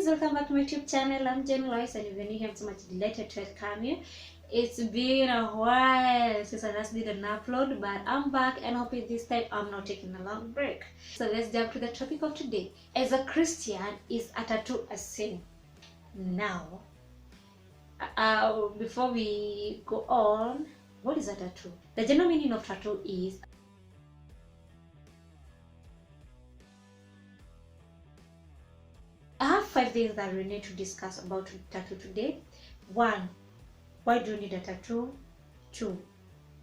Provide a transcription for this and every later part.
guys, welcome back to my YouTube channel. I'm Loise, and if you're new here, I'm so much delighted to welcome you. It's been a while since I last did an upload, but I'm back and hoping this time I'm not taking a long break. So let's jump to the topic of today. As a Christian, is a tattoo a sin? Now, before we go on, what is a tattoo? The general meaning of tattoo is I have 5 things that we need to discuss about tattoo today. 1. Why do you need a tattoo? 2.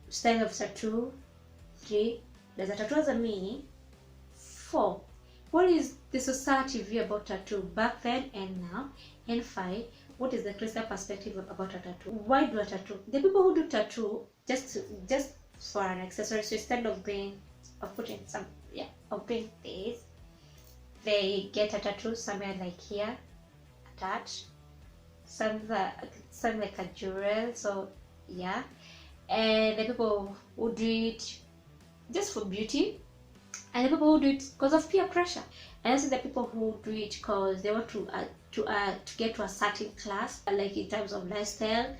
Style of tattoo. 3. Does a tattoo has a meaning? 4. What is the society view about tattoo back then and now? And 5. What is the Christian perspective about a tattoo? Why do a tattoo? The people who do tattoo just for an accessory. So instead of doing this, they get a tattoo somewhere like here, attached, some like a jewel. So yeah, and the people who do it just for beauty, and the people who do it because of peer pressure, and also the people who do it because they want to get to a certain class, like in terms of lifestyle,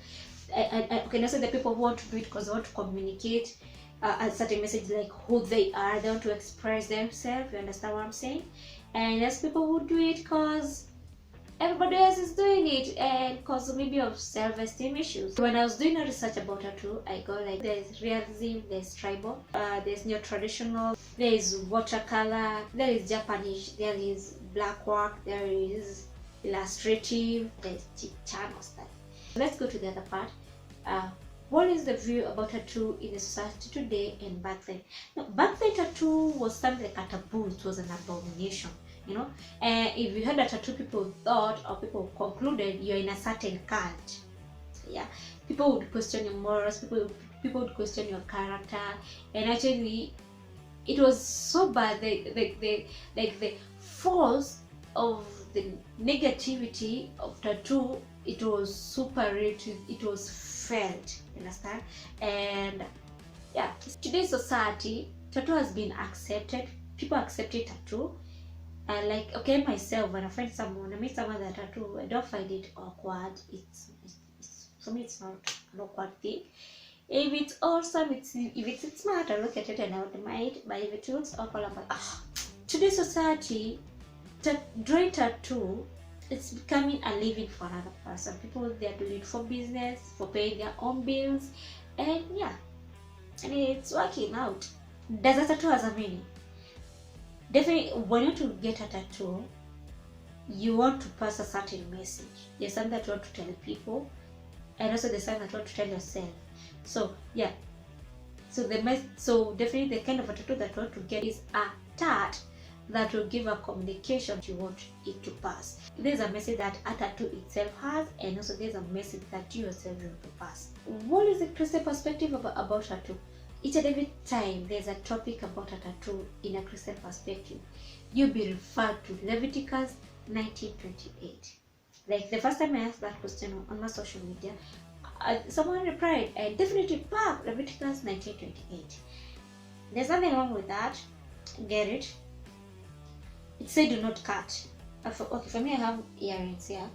and also the people who want to do it because they want to communicate a certain message, like who they are. They want to express themselves. You understand what I'm saying? And there's people who do it because everybody else is doing it, and because maybe of self-esteem issues. When I was doing a research about tattoo, I got like there's realism, there's tribal, there's neo-traditional, there is watercolor, there is Japanese, there is black work, there is illustrative, there's Chicano style. Let's go to the other part. What is the view about tattoo in the society today and back then? Now, back then, tattoo was something like a taboo. It was an abomination, you know. And if you had a tattoo, people thought or people concluded you're in a certain cult. Yeah, people would question your morals. People would question your character. And actually, it was so bad. The force of the negativity of tattoo, it was super rich. It was felt, understand? And yeah, today's society, tattoo has been accepted. People accepted tattoo. Like, okay, myself, when I meet someone with a tattoo, I don't find it awkward. It's for me, it's not an awkward thing. If it's awesome, if it's smart, I look at it and I wouldn't mind. But if it looks awkward, I'm like, today's society, drawing tattoo, it's becoming a living for another person. People, they are doing it for business, for paying their own bills, and yeah, and it's working out. Does a tattoo has a meaning? Definitely, when you want to get a tattoo, you want to pass a certain message. There's something that you want to tell people, and also there's something that you want to tell yourself. So yeah, so definitely the kind of a tattoo that you want to get is a tat that will give a communication you want it to pass. There's a message that a tattoo itself has, and also there's a message that you yourself want to pass. What is the Christian perspective about tattoo? Each and every time there's a topic about a tattoo in a Christian perspective, you'll be referred to Leviticus 19:28. Like the first time I asked that question on my social media, someone replied, and definitely Leviticus 19:28. There's nothing wrong with that. Get it? It said do not cut. Okay, for me I have earrings here.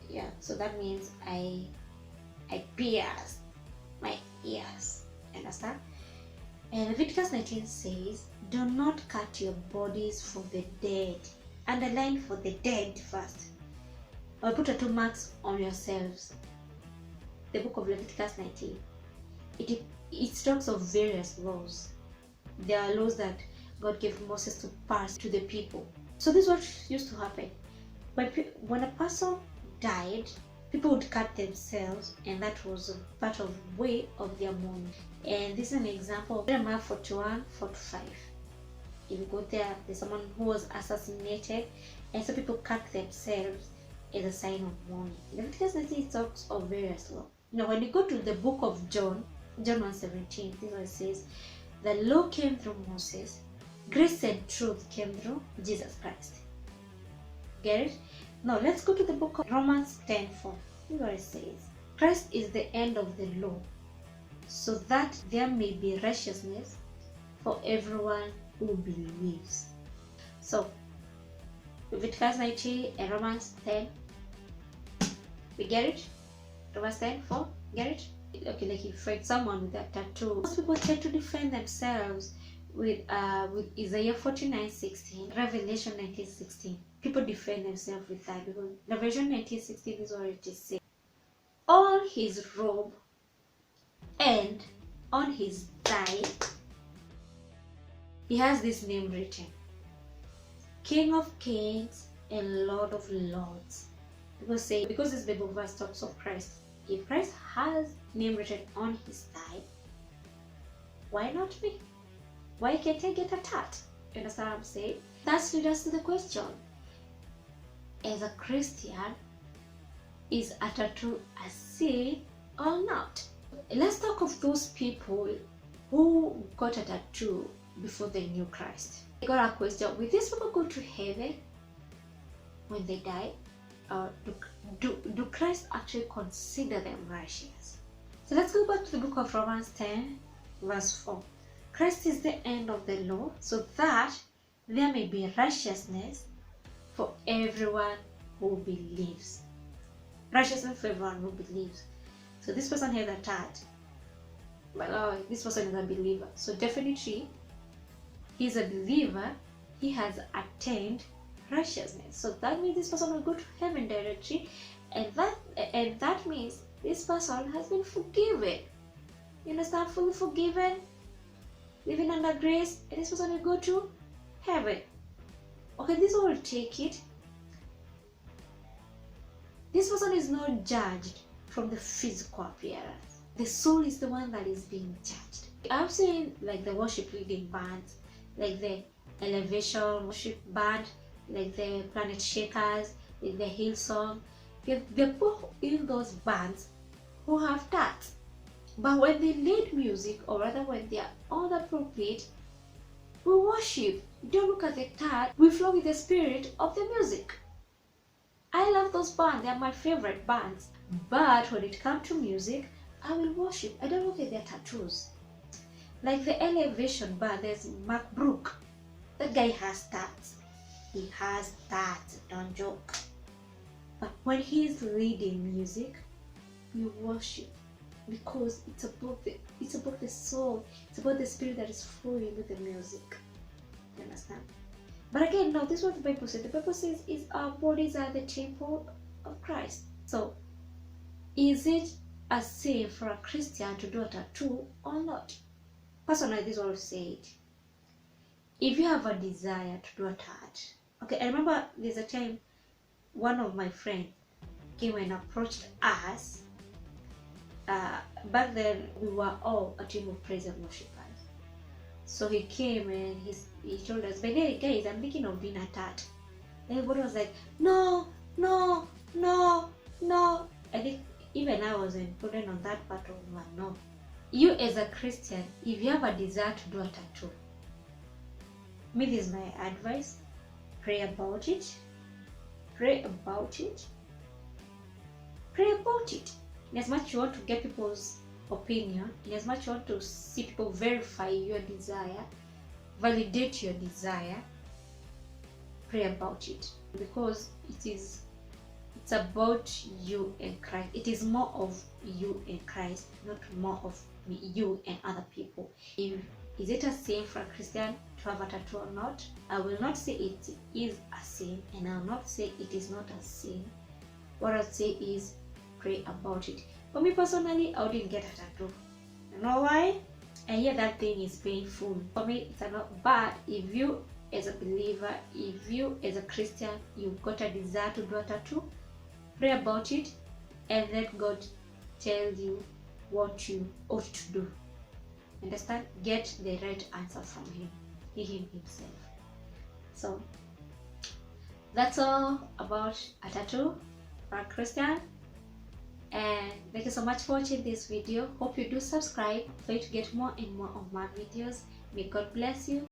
Yeah, so that means I pierce my ears. Understand? And Leviticus 19 says, do not cut your bodies for the dead. Underline for the dead first. Or put 2 marks on yourselves. The book of Leviticus 19. It talks of various laws. There are laws that God gave Moses to pass to the people. So this is what used to happen. When a person died, people would cut themselves, and that was a part of way of their mourning. And this is an example of Jeremiah 41:4-5. If you go there, there's someone who was assassinated, and so people cut themselves as a sign of mourning. Leviticus 19 talks of various laws. Now, when you go to the book of John 1:17, this is what it says: the law came through Moses, grace and truth came through Jesus Christ. Get it? Now let's go to the book of Romans 10:4. This is what it says: Christ is the end of the law, so that there may be righteousness for everyone who believes. So Leviticus 19 and Romans 10. We get it? Romans 10, 4. Get it? Okay, like if you find someone with that tattoo, most people tend to defend themselves with Isaiah 49:16, Revelation 19:16. People defend themselves with that because Revelation 19:16 is what it is saying. On his robe and on his thigh, he has this name written: King of Kings and Lord of Lords. People say, because this Bible verse talks of Christ, if Christ has name written on his thigh, why not me? Why can't I get a tat? You understand what I'm saying? That's leads us to the question: as a Christian, is a tattoo a sin or not? Let's talk of those people who got a tattoo before they knew Christ. I got a question: will these people go to heaven when they die? Or do Christ actually consider them righteous? So let's go back to the book of Romans 10, verse 4. Christ is the end of the law, so that there may be righteousness for everyone who believes. Righteousness for everyone who believes. So this person has a tat. Well, this person is a believer. So definitely, he's a believer. He has attained righteousness. So that means this person will go to heaven directly, and that means this person has been forgiven. You understand? Fully forgiven, living under grace, and this person will go to heaven. Okay, this one will take it. This person is not judged from the physical appearance. The soul is the one that is being judged. I've seen like the worship leading bands, like the Elevation worship band, like the Planet Shakers, like the Hillsong. They put in those bands who have tats. But when they lead music, or rather when they are on the pulpit, we worship. Don't look at the tat. We flow with the spirit of the music. I love those bands. They are my favorite bands. But when it comes to music, I will worship. I don't look at their tattoos. Like the Elevation band, there's Mark Brook. That guy has tats. He has tats. Don't joke. But when he's leading music, we worship, because it's about the soul. It's about the spirit that is flowing with the music. You understand? But again, now this is what the Bible says. The Bible says is our bodies are the temple of Christ. So, is it a sin for a Christian to do a tattoo or not? Personally, this is what I say it. If you have a desire to do a tattoo, okay, I remember there's a time one of my friends came and approached us. Back then, we were all a team of praise and worshipers. So he came and he told us, "But hey guys, I'm thinking of being a tat." Everybody was like, "No, no, no, no." I think even I was included on that part of one. No. You as a Christian, if you have a desire to do a tattoo, me, this is my advice: pray about it. Pray about it. Pray about it. In as much you want to get people's opinion, in as much you want to see people verify your desire, validate your desire, pray about it, because it's about you and Christ. It is more of you and Christ, not more of you and other people. Is it a sin for a Christian to have a tattoo or not? I will not say it is a sin, and I will not say it is not a sin. What I'll say is pray about it. For me personally, I wouldn't get a tattoo. You know why? I hear that thing is painful. For me, it's not bad. If you as a believer, if you as a Christian, you've got a desire to do a tattoo, pray about it and let God tell you what you ought to do. Understand? Get the right answer from him himself. So that's all about a tattoo for a Christian. And thank you so much for watching this video. Hope you do subscribe for you to get more and more of my videos. May God bless you.